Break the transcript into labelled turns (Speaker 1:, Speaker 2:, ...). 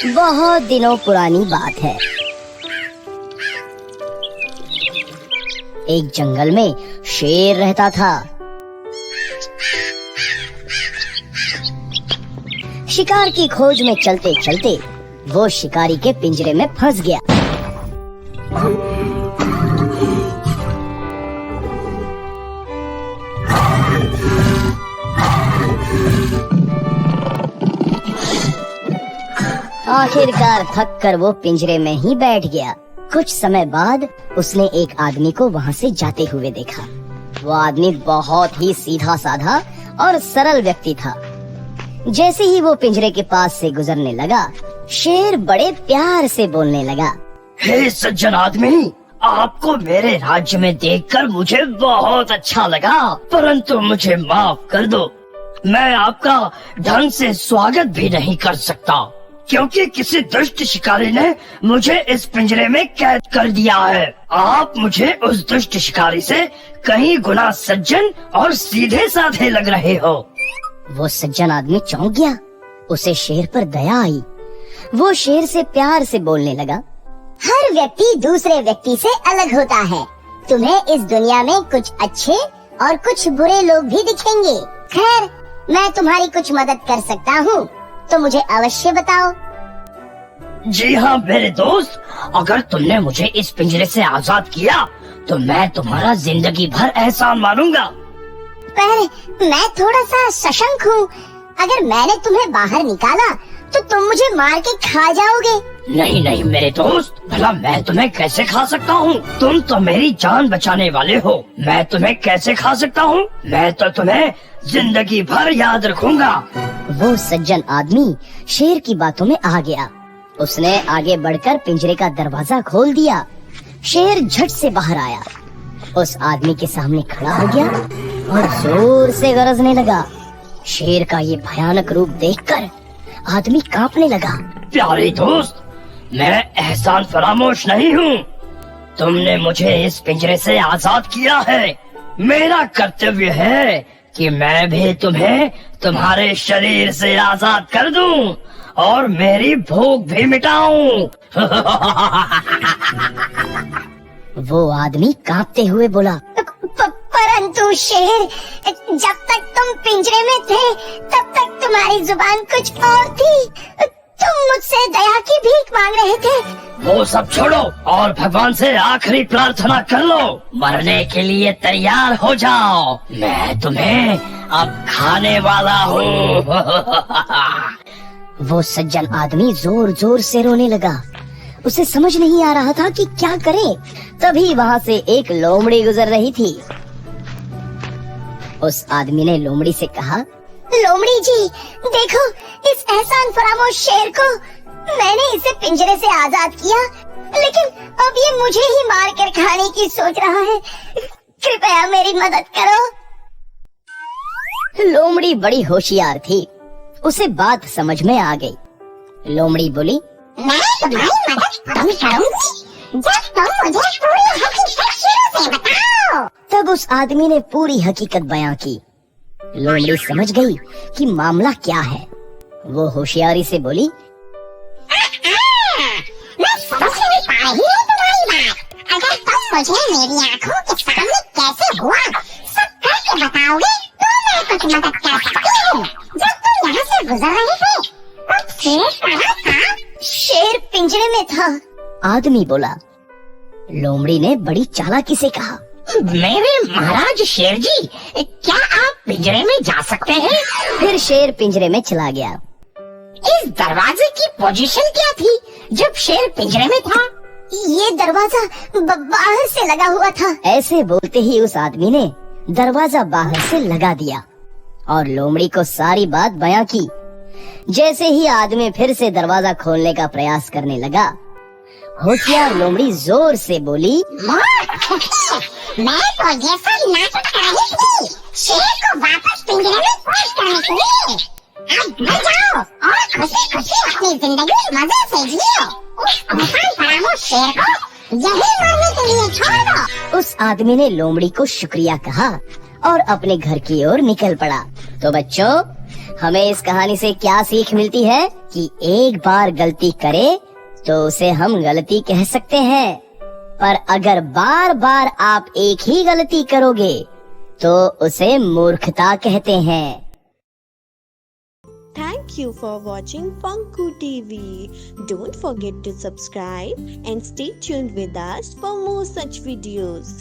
Speaker 1: बहुत दिनों पुरानी बात है। एक जंगल में शेर रहता था। शिकार की खोज में चलते चलते वो शिकारी के पिंजरे में फंस गया। आखिरकार थक कर वो पिंजरे में ही बैठ गया। कुछ समय बाद उसने एक आदमी को वहाँ से जाते हुए देखा। वो आदमी बहुत ही सीधा साधा और सरल व्यक्ति था। जैसे ही वो पिंजरे के पास से गुजरने लगा, शेर बड़े प्यार से बोलने लगा।
Speaker 2: हे सज्जन आदमी, आपको मेरे राज्य में देखकर मुझे बहुत अच्छा लगा, परंतु मुझे माफ कर दो। मैं आपका ढंग से स्वागत भी नहीं कर सकता, क्योंकि किसी दुष्ट शिकारी ने मुझे इस पिंजरे में कैद कर दिया है। आप मुझे उस दुष्ट शिकारी से कहीं गुना सज्जन और सीधे साधे लग रहे हो।
Speaker 1: वो सज्जन आदमी चौंक गया। उसे शेर पर दया आई। वो शेर से प्यार से बोलने लगा।
Speaker 3: हर व्यक्ति दूसरे व्यक्ति से अलग होता है। तुम्हें इस दुनिया में कुछ अच्छे और कुछ बुरे लोग भी दिखेंगे। खैर, मैं तुम्हारी कुछ मदद कर सकता हूँ, तो मुझे अवश्य बताओ।
Speaker 2: जी हाँ मेरे दोस्त, अगर तुमने मुझे इस पिंजरे से आजाद किया तो मैं तुम्हारा जिंदगी भर एहसान मानूंगा।
Speaker 3: पर मैं थोड़ा सा सशंक हूँ। अगर मैंने तुम्हें बाहर निकाला तो तुम मुझे मार के खा जाओगे।
Speaker 2: नहीं नहीं मेरे दोस्त, भला मैं तुम्हें कैसे खा सकता हूँ? तुम तो मेरी जान बचाने वाले हो। मैं तुम्हें कैसे खा सकता हूँ? मैं तो तुम्हें जिंदगी भर याद रखूंगा।
Speaker 1: वो सज्जन आदमी शेर की बातों में आ गया। उसने आगे बढ़कर पिंजरे का दरवाजा खोल दिया। शेर झट से बाहर आया, उस आदमी के सामने खड़ा हो गया और जोर से गरजने लगा। शेर का ये भयानक रूप देखकर आदमी कांपने लगा।
Speaker 2: प्यारे दोस्त, मैं एहसान फरामोश नहीं हूँ। तुमने मुझे इस पिंजरे से आजाद किया है। मेरा कर्तव्य है कि मैं भी तुम्हें तुम्हारे शरीर से आजाद कर दूं और मेरी भूख भी मिटाऊं।
Speaker 1: वो आदमी कांपते हुए बोला।
Speaker 3: परंतु शेर, जब तक तुम पिंजरे में थे तब तक तुम्हारी जुबान कुछ और थी। तुम मुझसे दया की भीख मांग रहे थे।
Speaker 2: वो सब छोड़ो और भगवान से आखिरी प्रार्थना कर लो। मरने के लिए तैयार हो जाओ। मैं तुम्हें अब खाने वाला हूँ।
Speaker 1: वो सज्जन आदमी जोर जोर से रोने लगा। उसे समझ नहीं आ रहा था कि क्या करे। तभी वहाँ से एक लोमड़ी गुजर रही थी। उस आदमी ने लोमड़ी से कहा,
Speaker 3: लोमड़ी जी, देखो इस एहसान फरामोश शेर को। मैंने इसे पिंजरे से आजाद किया, लेकिन अब ये मुझे ही मार कर खाने की सोच रहा है। कृपया मेरी मदद करो।
Speaker 1: लोमड़ी बड़ी होशियार थी। उसे बात समझ में आ गई। लोमड़ी बोली,
Speaker 3: मैं तुम्हारी मदद तभी करूंगी जब तुम मुझे पूरी हकीकत शुरू से बताओ।
Speaker 1: तब उस आदमी ने पूरी हकीकत बयां की। लोमड़ी समझ गई कि मामला क्या है। वो होशियारी से बोली,
Speaker 3: मैं समझ नहीं पा रही हूँ तुम्हारी बात। अगर तुम मुझे मेरी आँखों के सामने कैसे हुआ सब करके बताओगे तो मैं कुछ मदद कर सकती हूँ। जब तुम यहाँ से गुजर रहे थे तब शेर कहाँ था? शेर पिंजरे में था।
Speaker 1: आदमी बोला। लोमड़ी ने बड़ी चालाकी से कहा,
Speaker 4: मेरे महाराज शेर जी, क्या आप पिंजरे में जा सकते हैं?
Speaker 1: फिर शेर पिंजरे में चला गया।
Speaker 4: इस दरवाजे की पोजीशन क्या थी जब शेर पिंजरे में था?
Speaker 3: ये दरवाजा बाहर से लगा हुआ था।
Speaker 1: ऐसे बोलते ही उस आदमी ने दरवाजा बाहर से लगा दिया और लोमड़ी को सारी बात बयां की। जैसे ही आदमी फिर से दरवाजा खोलने का प्रयास करने लगा, होशियार लोमड़ी जोर से बोली,
Speaker 3: मैं तो ये सब नाटक कर रही थी शेर को वापस पिंजरे में कैद करने के लिए। अब घर जाओ और खुशी खुशी अपनी जिंदगी मजे से जियो। उस एहसान फरामोश शेर को यही मरने के लिए छोड़ दो।
Speaker 1: उस आदमी ने लोमड़ी को शुक्रिया कहा और अपने घर की ओर निकल पड़ा। तो बच्चों, हमें इस कहानी से क्या सीख मिलती है कि एक बार गलती करे तो उसे हम गलती कह सकते हैं, पर अगर बार बार आप एक ही गलती करोगे तो उसे मूर्खता कहते हैं।
Speaker 5: Thank you for watching Funku TV. Don't forget to subscribe and stay tuned with us for more such videos.